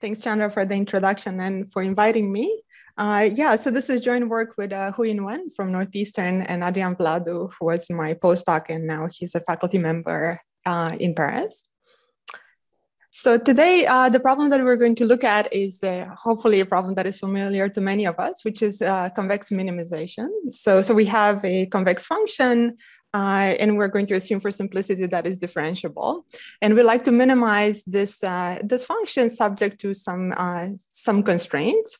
Thanks, Chandra, for the introduction and for inviting me. So this is joint work with Huyin Wen from Northeastern and Adrian Vladu, who was my postdoc, and now he's a faculty member in Paris. So today, the problem that we're going to look at is hopefully a problem that is familiar to many of us, which is convex minimization. So we have a convex function, and we're going to assume for simplicity that is differentiable. And we like to minimize this function subject to some constraints.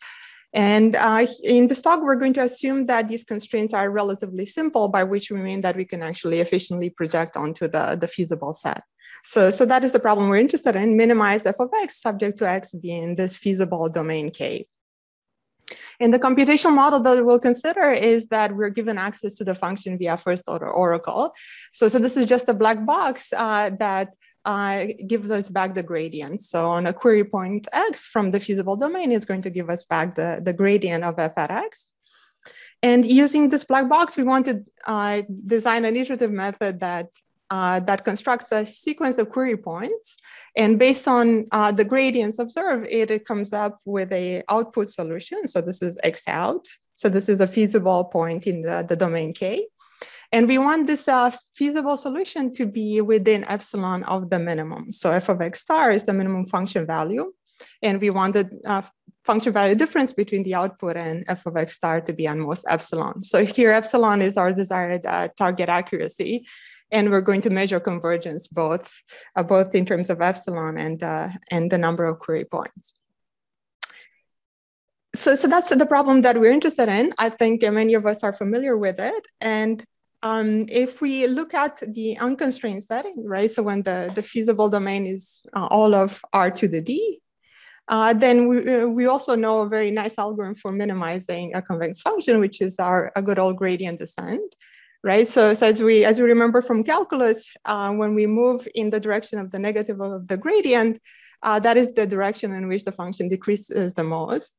And in this talk, we're going to assume that these constraints are relatively simple, by which we mean that we can actually efficiently project onto the feasible set. So that is the problem we're interested in: minimize f of x subject to x being this feasible domain K. And the computational model that we'll consider is that we're given access to the function via first order oracle. So this is just a black box that gives us back the gradient. So on a query point x from the feasible domain is going to give us back the gradient of f at x. And using this black box, we want to design an iterative method that constructs a sequence of query points. And based on the gradients observed, it comes up with an output solution. So this is x out. So this is a feasible point in the domain K. And we want this feasible solution to be within epsilon of the minimum. So f of x star is the minimum function value. And we want the function value difference between the output and f of x star to be on most epsilon. So here epsilon is our desired target accuracy. And we're going to measure convergence both in terms of epsilon and the number of query points. So that's the problem that we're interested in. I think many of us are familiar with it. And if we look at the unconstrained setting, right? So when the feasible domain is all of R to the D, then we also know a very nice algorithm for minimizing a convex function, which is a good old gradient descent. Right, so as we remember from calculus, when we move in the direction of the negative of the gradient, that is the direction in which the function decreases the most.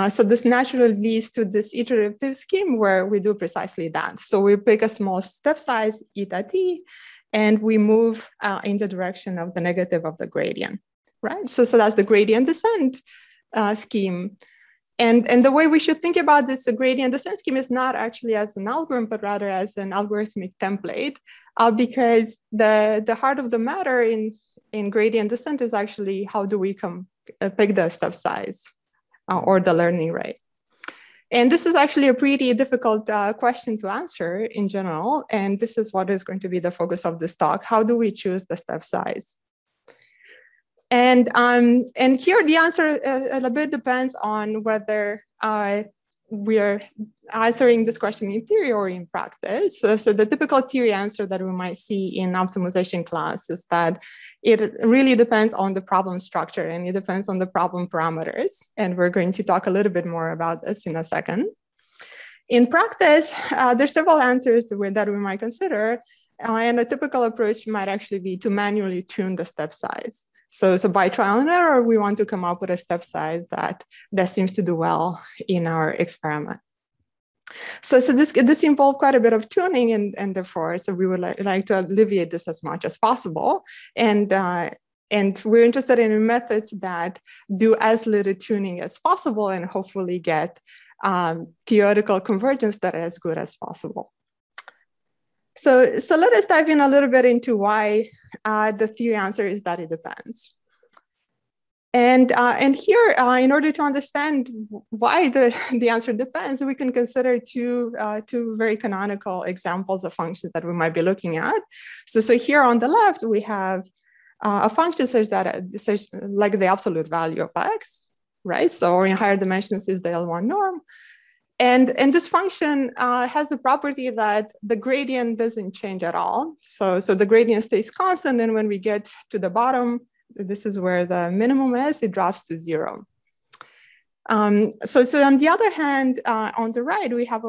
So this naturally leads to this iterative scheme where we do precisely that. So we pick a small step size, eta t, and we move in the direction of the negative of the gradient, right? So that's the gradient descent scheme. And the way we should think about this gradient descent scheme is not actually as an algorithm, but rather as an algorithmic template, because the heart of the matter in gradient descent is actually how do we pick the step size or the learning rate. And this is actually a pretty difficult question to answer in general. And this is what is going to be the focus of this talk. How do we choose the step size? And here the answer a bit depends on whether we're answering this question in theory or in practice. So the typical theory answer that we might see in optimization class is that it really depends on the problem structure and it depends on the problem parameters. And we're going to talk a little bit more about this in a second. In practice, there's several answers that we might consider. And a typical approach might actually be to manually tune the step size. So by trial and error, we want to come up with a step size that seems to do well in our experiment. So this involved quite a bit of tuning, and therefore, so we would like to alleviate this as much as possible. And we're interested in methods that do as little tuning as possible and hopefully get theoretical convergence that are as good as possible. So let us dive in a little bit into why the theory answer is that it depends. And here, in order to understand why the answer depends, we can consider two very canonical examples of functions that we might be looking at. So here on the left, we have a function such like the absolute value of x, right? So in higher dimensions is the L1 norm. And this function has the property that the gradient doesn't change at all. So the gradient stays constant. And when we get to the bottom, this is where the minimum is, it drops to 0. So on the other hand, on the right, we have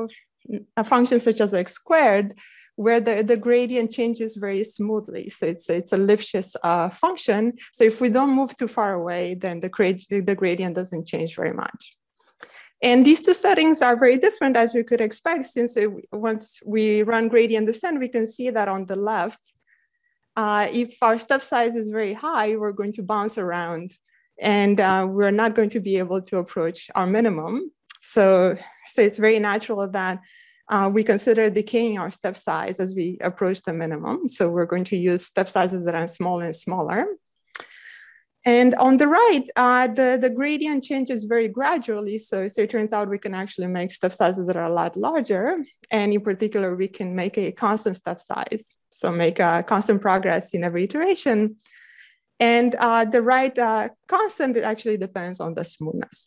a function such as x squared, where the gradient changes very smoothly. So it's a Lipschitz function. So if we don't move too far away, then the gradient doesn't change very much. And these two settings are very different, as we could expect, since once we run gradient descent, we can see that on the left, if our step size is very high, we're going to bounce around and we're not going to be able to approach our minimum. So it's very natural that we consider decaying our step size as we approach the minimum. So we're going to use step sizes that are smaller and smaller. And on the right, the gradient changes very gradually. So it turns out we can actually make step sizes that are a lot larger. And in particular, we can make a constant step size. So make a constant progress in every iteration. And the right constant, it actually depends on the smoothness.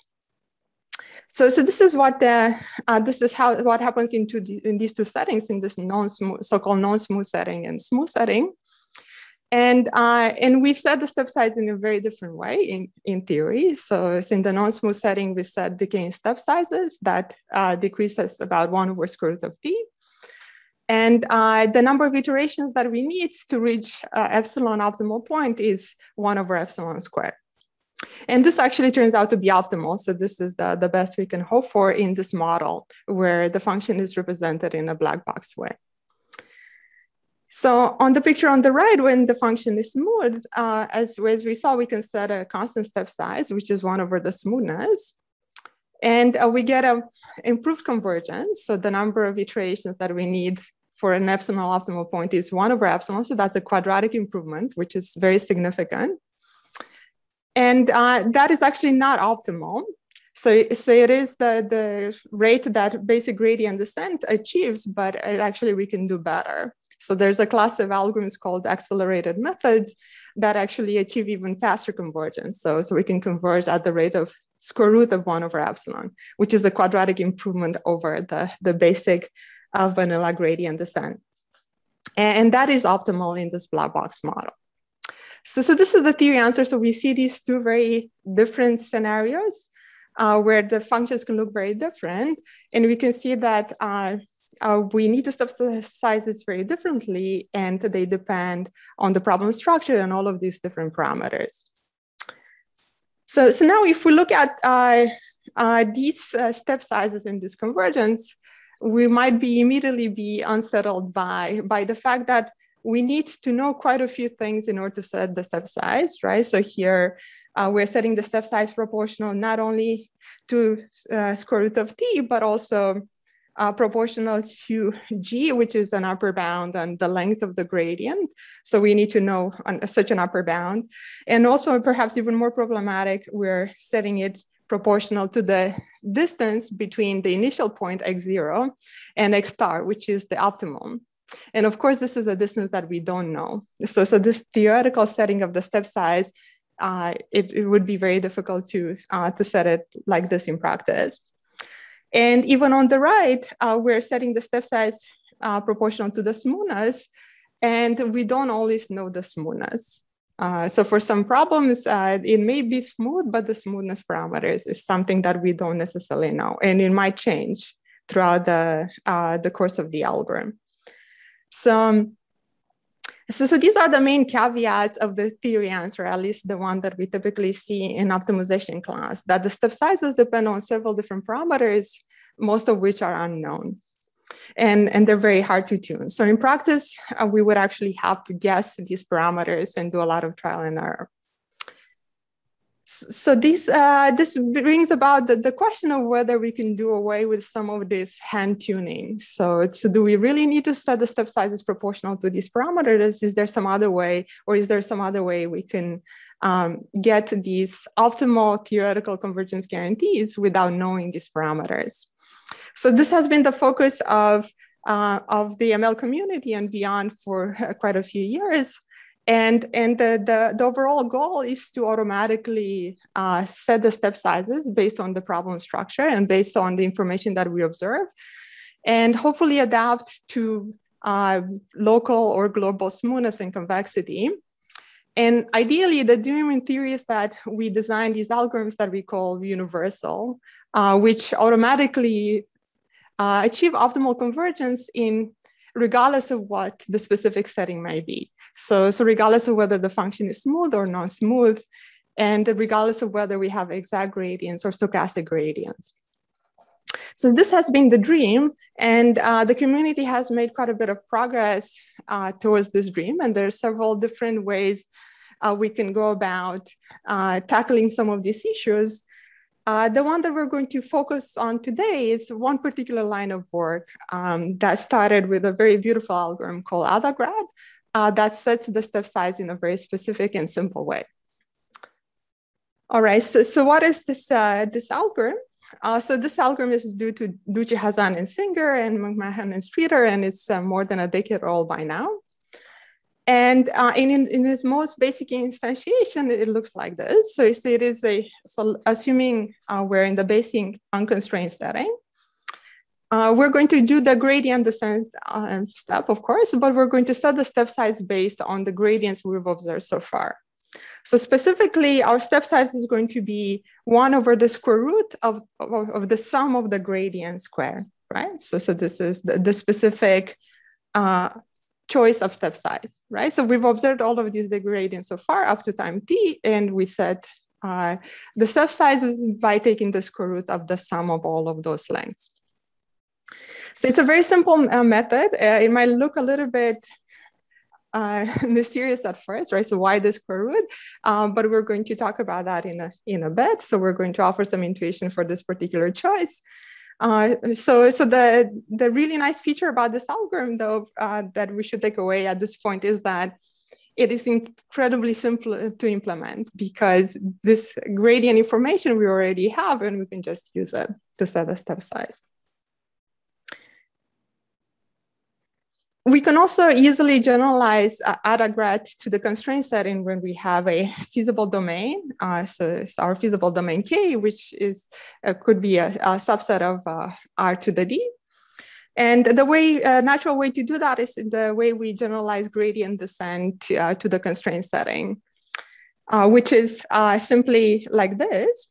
So this is what what happens in these two settings, in this so-called non-smooth setting and smooth setting. And we set the step size in a very different way in theory. So in the non-smooth setting, we set decaying step sizes that decreases about 1/√t. And the number of iterations that we need to reach epsilon optimal point is 1/epsilon². And this actually turns out to be optimal. So this is the best we can hope for in this model, where the function is represented in a black box way. So on the picture on the right, when the function is smooth, as we saw, we can set a constant step size, which is 1 over the smoothness. And we get an improved convergence. So the number of iterations that we need for an epsilon optimal point is 1/epsilon. So that's a quadratic improvement, which is very significant. And that is actually not optimal. So it is the rate that basic gradient descent achieves, but actually we can do better. So there's a class of algorithms called accelerated methods that actually achieve even faster convergence. So we can converge at the rate of square root of 1/epsilon, which is a quadratic improvement over the basic vanilla gradient descent. And that is optimal in this black box model. So this is the theory answer. So we see these two very different scenarios where the functions can look very different. And we can see that we need to step sizes very differently, and they depend on the problem structure and all of these different parameters. So now if we look at these step sizes in this convergence, we might immediately be unsettled by the fact that we need to know quite a few things in order to set the step size, right? So here we're setting the step size proportional not only to square root of t, but also proportional to g, which is an upper bound on the length of the gradient. So we need to know such an upper bound. And also perhaps even more problematic, we're setting it proportional to the distance between the initial point x0 and x star, which is the optimum. And of course, this is a distance that we don't know. So this theoretical setting of the step size, it would be very difficult to set it like this in practice. And even on the right, we're setting the step size proportional to the smoothness, and we don't always know the smoothness. So for some problems, it may be smooth, but the smoothness parameters is something that we don't necessarily know, and it might change throughout the course of the algorithm. So these are the main caveats of the theory answer, at least the one that we typically see in optimization class, that the step sizes depend on several different parameters, most of which are unknown. And they're very hard to tune. So in practice, we would actually have to guess these parameters and do a lot of trial and error. So this brings about the question of whether we can do away with some of this hand tuning. So do we really need to set the step sizes proportional to these parameters? Is there some other way, or is there some other way we can get these optimal theoretical convergence guarantees without knowing these parameters? So this has been the focus of the ML community and beyond for quite a few years. And the overall goal is to automatically set the step sizes based on the problem structure and based on the information that we observe, and hopefully adapt to local or global smoothness and convexity. And ideally, the dream in theory is that we design these algorithms that we call universal, which automatically achieve optimal convergence regardless of what the specific setting may be. So regardless of whether the function is smooth or non-smooth, and regardless of whether we have exact gradients or stochastic gradients. So this has been the dream, and the community has made quite a bit of progress towards this dream, and there are several different ways we can go about tackling some of these issues. The one that we're going to focus on today is one particular line of work that started with a very beautiful algorithm called Adagrad that sets the step size in a very specific and simple way. All right, so what is this algorithm? So this algorithm is due to Duchi, Hazan, and Singer, and McMahan and Streeter, and it's more than a decade old by now. And in its most basic instantiation, it looks like this. So it is assuming we're in the basic unconstrained setting. We're going to do the gradient descent step, of course, but we're going to set the step size based on the gradients we've observed so far. So specifically, our step size is going to be 1 over the square root of the sum of the gradient square, right? So this is the specific choice of step size, right? So we've observed all of these gradients so far up to time t, and we set the step size by taking the square root of the sum of all of those lengths. So it's a very simple method. It might look a little bit mysterious at first, right? So why the square root? But we're going to talk about that in a bit. So we're going to offer some intuition for this particular choice. So the really nice feature about this algorithm, though, that we should take away at this point is that it is incredibly simple to implement because this gradient information we already have, and we can just use it to set the step size. We can also easily generalize Adagrad to the constraint setting when we have a feasible domain. So it's our feasible domain K, which is could be a subset of R to the D. And the natural way to do that is the way we generalize gradient descent to the constraint setting, which is simply like this.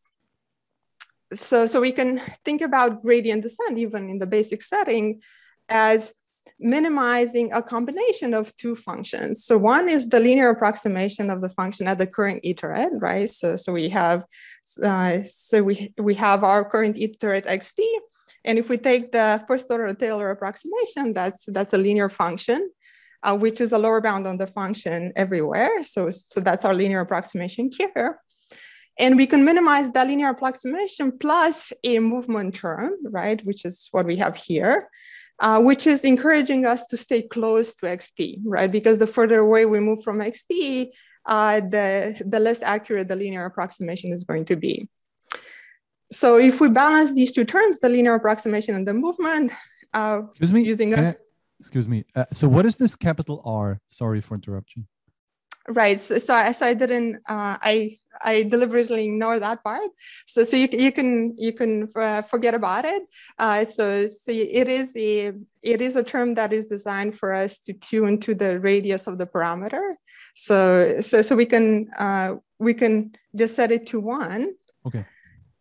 So we can think about gradient descent even in the basic setting as minimizing a combination of 2 functions. So one is the linear approximation of the function at the current iterate, right? So we have our current iterate xt, and if we take the first order Taylor approximation, that's a linear function, which is a lower bound on the function everywhere. So that's our linear approximation here. And we can minimize that linear approximation plus a movement term, right? Which is what we have here. Which is encouraging us to stay close to xt, right? Because the further away we move from xt, the less accurate the linear approximation is going to be. So if we balance these 2 terms, the linear approximation and the movement, excuse me, excuse me. So what is this capital R? Sorry for interrupting. Right. So I didn't. I deliberately ignore that part. So you can forget about it. So it is a term that is designed for us to tune to the radius of the parameter. So we can just set it to 1. Okay.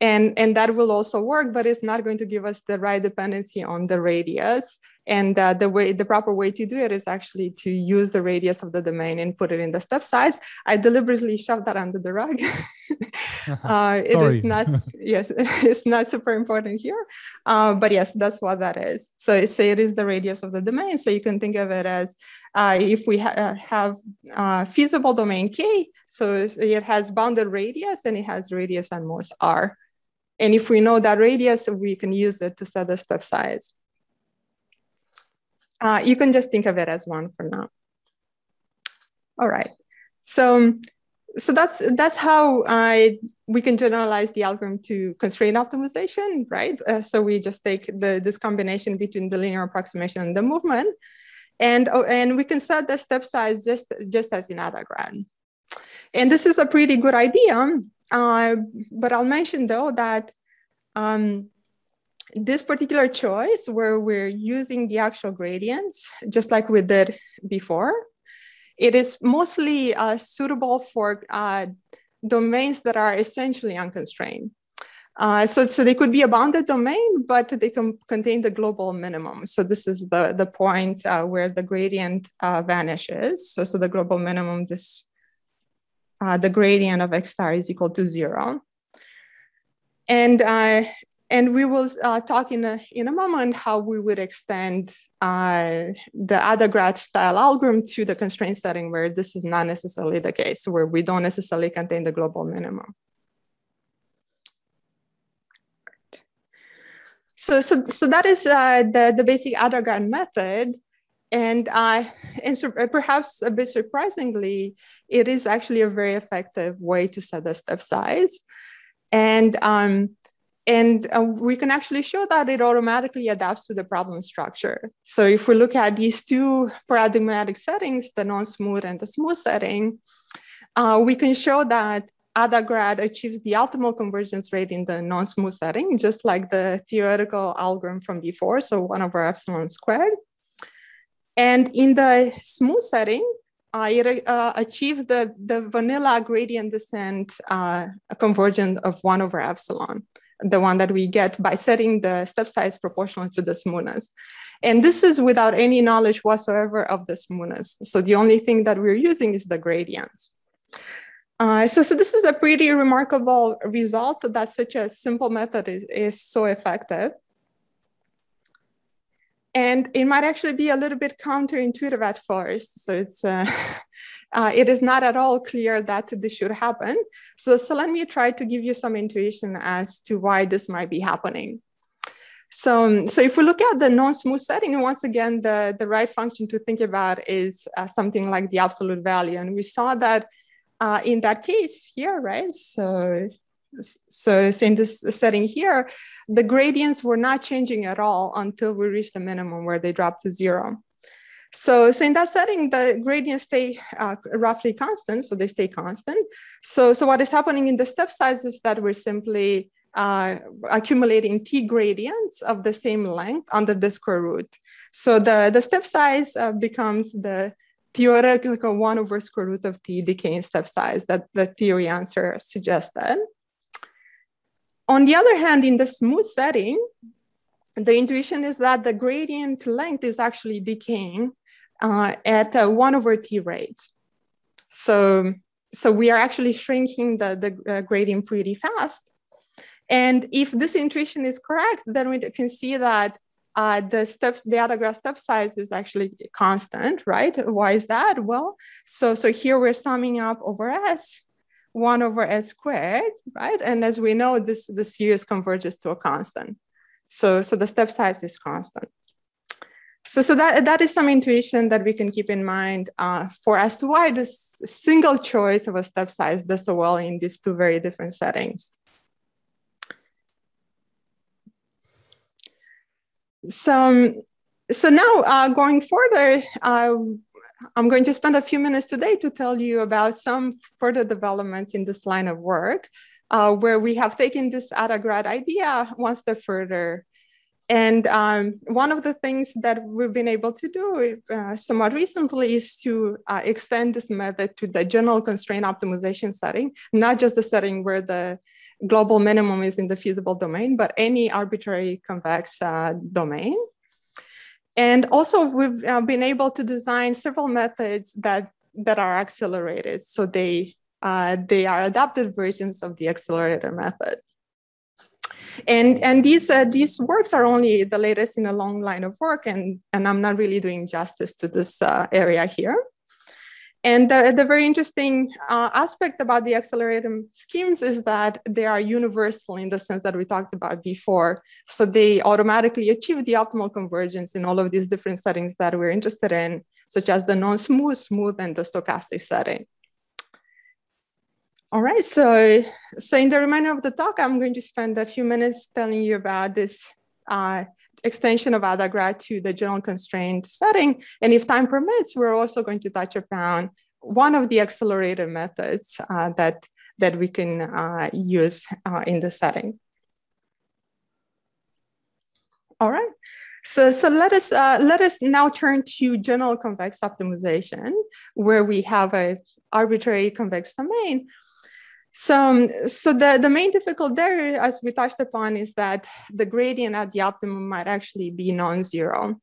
And that will also work, but it's not going to give us the right dependency on the radius. And the proper way to do it is actually to use the radius of the domain and put it in the step size. I deliberately shoved that under the rug. It is not, yes, it's not super important here. But yes, that's what that is. So say it is the radius of the domain. So you can think of it as if we have feasible domain K, so it has bounded radius and it has radius and most R. And if we know that radius, we can use it to set the step size. You can just think of it as 1 for now. All right. So that's how we can generalize the algorithm to constraint optimization, right? So we just take this combination between the linear approximation and the movement, and we can set the step size just as in Adagrad. And this is a pretty good idea. But I'll mention, though, that this particular choice where we're using the actual gradients, just like we did before, it is mostly suitable for domains that are essentially unconstrained. So they could be a bounded domain, but they can contain the global minimum. So this is the point where the gradient vanishes. So the global minimum, the gradient of x star is equal to 0. And And we will talk in a moment how we would extend the Adagrad style algorithm to the constraint setting where this is not necessarily the case, where we don't necessarily contain the global minimum. So that is the basic Adagrad method. And perhaps a bit surprisingly, it is actually a very effective way to set the step size. And we can actually show that it automatically adapts to the problem structure. So if we look at these two paradigmatic settings, the non-smooth and the smooth setting, we can show that Adagrad achieves the optimal convergence rate in the non-smooth setting, just like the theoretical algorithm from before, so 1/epsilon squared. And in the smooth setting, it achieves the vanilla gradient descent convergence of 1/epsilon, the one that we get by setting the step size proportional to the smoothness. And this is without any knowledge whatsoever of the smoothness. So the only thing that we're using is the gradients. So this is a pretty remarkable result that such a simple method is so effective. And it might actually be a little bit counterintuitive at first. So it is not at all clear that this should happen. So let me try to give you some intuition as to why this might be happening. So if we look at the non-smooth setting, once again, the right function to think about is something like the absolute value. And we saw that in that case here, right? So in this setting here, the gradients were not changing at all until we reached the minimum where they dropped to 0. So in that setting, the gradients stay roughly constant, so they stay constant. So what is happening in the step size is that we're simply accumulating t gradients of the same length under the square root. So the step size becomes the theoretical 1/square root of t decaying step size that the theory answer suggested. On the other hand, in the smooth setting, the intuition is that the gradient length is actually decaying at a 1/t rate. So we are actually shrinking the gradient pretty fast. And if this intuition is correct, then we can see that the Adagrad step size is actually constant, right? Why is that? Well, so here we're summing up over S, 1/s squared, right? And as we know, the series converges to a constant. So the step size is constant. So that is some intuition that we can keep in mind for as to why this single choice of a step size does so well in these two very different settings. So now going further, I'm going to spend a few minutes today to tell you about some further developments in this line of work, where we have taken this Adagrad idea one step further. And one of the things that we've been able to do somewhat recently is to extend this method to the general constraint optimization setting, not just the setting where the global minimum is in the feasible domain, but any arbitrary convex domain. And also we've been able to design several methods that are accelerated. So they are adapted versions of the accelerator method. And these works are only the latest in a long line of work, and I'm not really doing justice to this area here. And the very interesting aspect about the accelerator schemes is that they are universal in the sense that we talked about before. So they automatically achieve the optimal convergence in all of these different settings that we're interested in, such as the non-smooth, smooth, and the stochastic setting. All right, so in the remainder of the talk, I'm going to spend a few minutes telling you about this extension of Adagrad to the general constraint setting. And if time permits, we're also going to touch upon one of the accelerator methods that we can use in the setting. All right, so let us now turn to general convex optimization, where we have an arbitrary convex domain. So the main difficulty there, as we touched upon, is that the gradient at the optimum might actually be non-zero.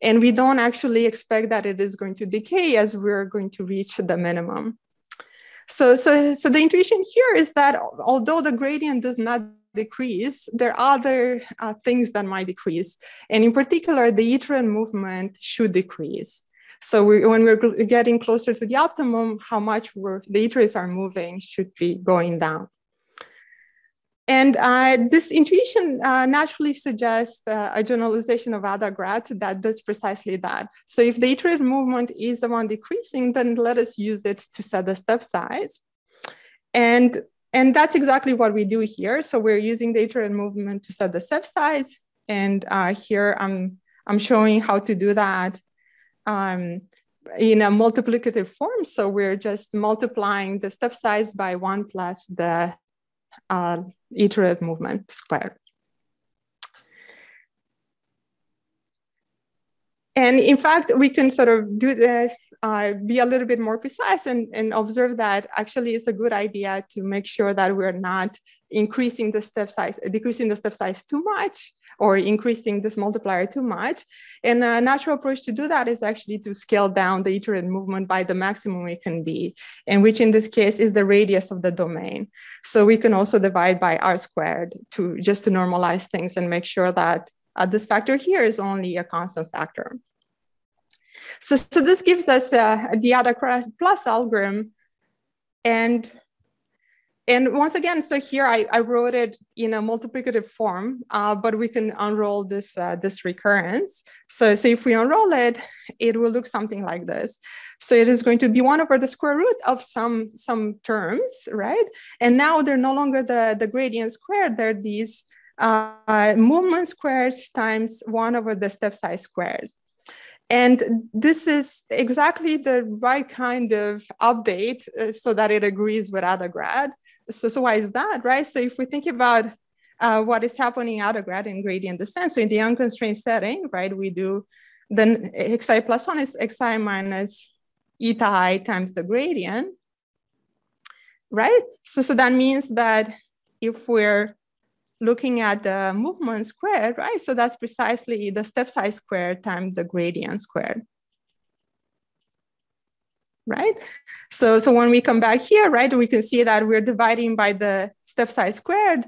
And we don't actually expect that it is going to decay as we're going to reach the minimum. So the intuition here is that although the gradient does not decrease, there are other things that might decrease. And in particular, the iterative movement should decrease. So when we're getting closer to the optimum, how much the iterates are moving should be going down. And this intuition naturally suggests a generalization of Adagrad that does precisely that. So if the iterative movement is the one decreasing, then let us use it to set the step size. And that's exactly what we do here. So we're using the iterative movement to set the step size. And here I'm showing how to do that in a multiplicative form. So we're just multiplying the step size by 1 plus the iterative movement squared. And in fact, we can sort of do the, be a little bit more precise and observe that actually it's a good idea to make sure that we're not increasing the step size, decreasing the step size too much, or increasing this multiplier too much. And a natural approach to do that is actually to scale down the iterative movement by the maximum it can be, and which in this case is the radius of the domain. So we can also divide by r squared just to normalize things and make sure that this factor here is only a constant factor. So this gives us the Adagrad plus algorithm. And once again, so here I wrote it in a multiplicative form, but we can unroll this, this recurrence. So if we unroll it, it will look something like this. So it is going to be 1 over the square root of some terms, right? And now they're no longer the gradient squared, they're these movement squares times 1 over the step size squares. And this is exactly the right kind of update so that it agrees with Adagrad. So why is that, right? So if we think about what is happening at Adagrad in gradient descent, so in the unconstrained setting, right, we do, then xi plus 1 is xi minus eta I times the gradient, right? So that means that if we're looking at the movement squared, right? So that's precisely the step size squared times the gradient squared, right? So when we come back here, right, we can see that we're dividing by the step size squared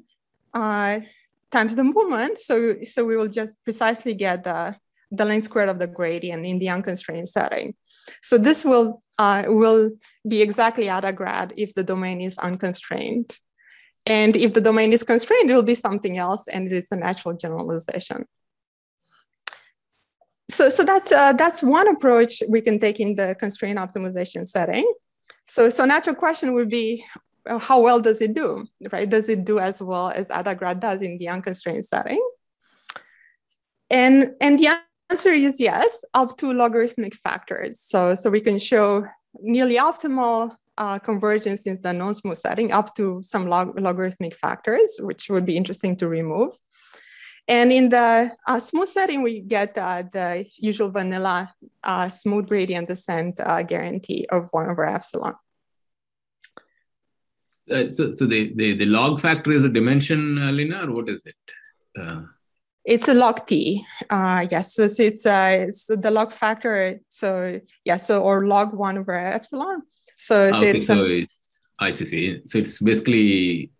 times the movement. So we will just precisely get the length squared of the gradient in the unconstrained setting. So this will be exactly Adagrad if the domain is unconstrained. And if the domain is constrained, it will be something else, and it's a natural generalization. So that's one approach we can take in the constraint optimization setting. So natural question would be, how well does it do, right? Does it do as well as Adagrad does in the unconstrained setting? And the answer is yes, up to logarithmic factors. So we can show nearly optimal convergence in the non-smooth setting up to some logarithmic factors, which would be interesting to remove. And in the smooth setting, we get the usual vanilla smooth gradient descent guarantee of 1 over epsilon. So the log factor is a dimension, Alina, or what is it? It's a log t. Yes, so it's the log factor. So yeah, or log 1 over epsilon. So I see. So it's basically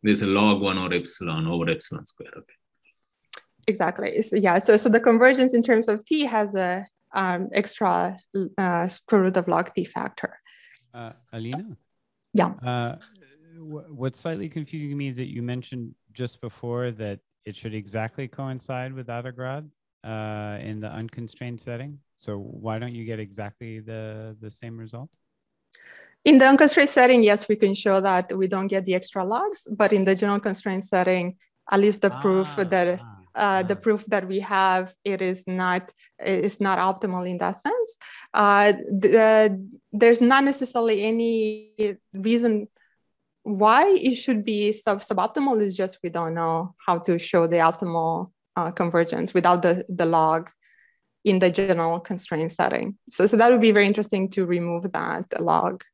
there's a log 1 over epsilon square. Okay. Exactly. So, yeah. So the convergence in terms of t has a extra square root of log t factor. Alina? Yeah. What's slightly confusing to me is that you mentioned just before that it should exactly coincide with Adagrad in the unconstrained setting. So why don't you get exactly the same result? In the unconstrained setting, yes, we can show that we don't get the extra logs, but in the general constraint setting, at least the proof that the proof that we have, it's not optimal in that sense. There's not necessarily any reason why it should be suboptimal. It's just we don't know how to show the optimal convergence without the log in the general constraint setting. So that would be very interesting to remove that log.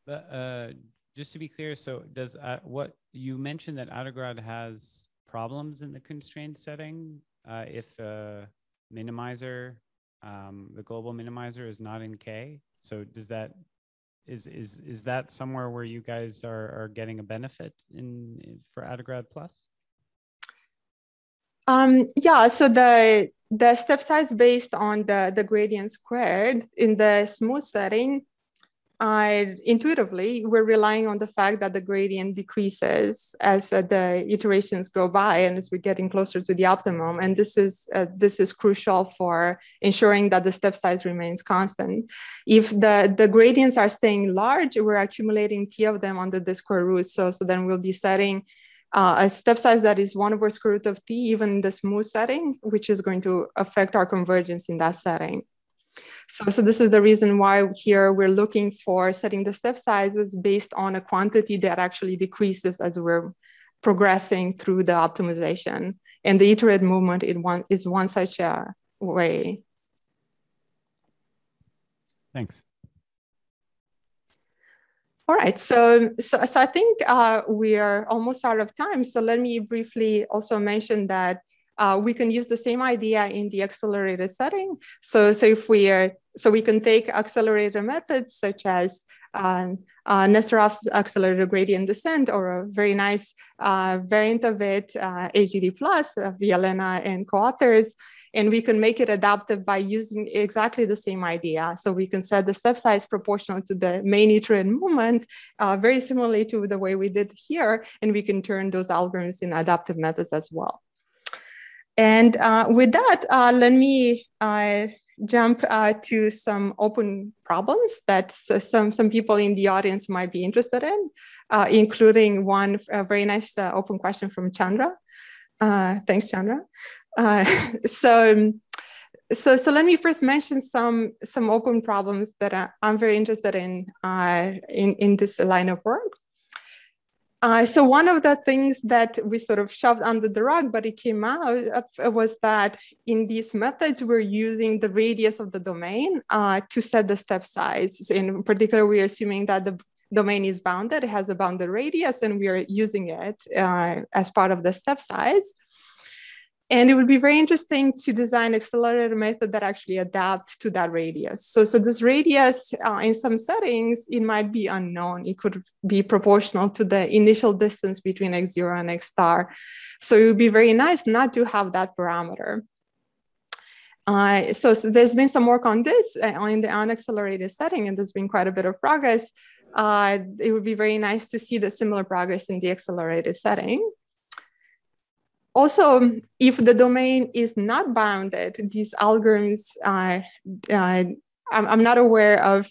But just to be clear, so does what you mentioned that Adagrad has problems in the constrained setting if the minimizer, the global minimizer is not in K? So does that Is that somewhere where you guys are getting a benefit for Adagrad Plus? Yeah, so the step size based on the gradient squared in the smooth setting, intuitively, we're relying on the fact that the gradient decreases as the iterations go by and as we're getting closer to the optimum. And this is crucial for ensuring that the step size remains constant. If the gradients are staying large, we're accumulating T of them under the square root. So then we'll be setting a step size that is 1 over square root of T, even in the smooth setting, which is going to affect our convergence in that setting. So this is the reason why here we're looking for setting the step sizes based on a quantity that actually decreases as we're progressing through the optimization. And the iterative movement is one such a way. Thanks. All right, so I think we are almost out of time. So let me briefly also mention that we can use the same idea in the accelerated setting. So we can take accelerated methods such as Nesterov's accelerated gradient descent, or a very nice variant of it, AGD plus, via Alina and co-authors, and we can make it adaptive by using exactly the same idea. So we can set the step size proportional to the main iterative movement, very similarly to the way we did here, and we can turn those algorithms in adaptive methods as well. And with that, let me jump to some open problems that some people in the audience might be interested in, including one very nice open question from Chandra. Thanks, Chandra. So let me first mention some open problems that I'm very interested in this line of work. So one of the things that we sort of shoved under the rug, but it came out, was that in these methods, we're using the radius of the domain to set the step size. In particular, we're assuming that the domain is bounded, it has a bounded radius, and we are using it as part of the step size. And it would be very interesting to design an accelerated method that actually adapts to that radius. So this radius, in some settings, it might be unknown. It could be proportional to the initial distance between x0 and x star. So it would be very nice not to have that parameter. So there's been some work on this in the unaccelerated setting, and there's been quite a bit of progress. It would be very nice to see the similar progress in the accelerated setting. Also, if the domain is not bounded, these algorithms, I'm not aware of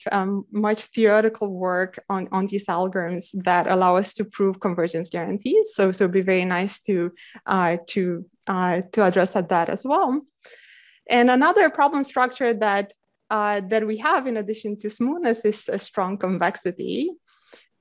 much theoretical work on these algorithms that allow us to prove convergence guarantees. So it'd be very nice to address that as well. And another problem structure that we have in addition to smoothness is a strong convexity.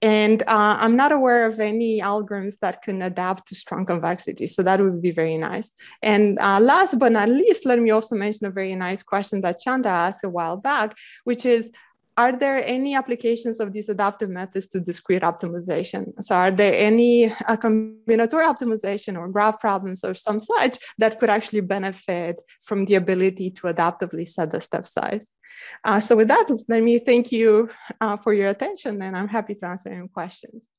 And I'm not aware of any algorithms that can adapt to strong convexity. So that would be very nice. And last but not least, let me also mention a very nice question that Chandra asked a while back, which is, are there any applications of these adaptive methods to discrete optimization? So are there any combinatorial optimization or graph problems or some such that could actually benefit from the ability to adaptively set the step size? So with that, let me thank you for your attention, and I'm happy to answer any questions.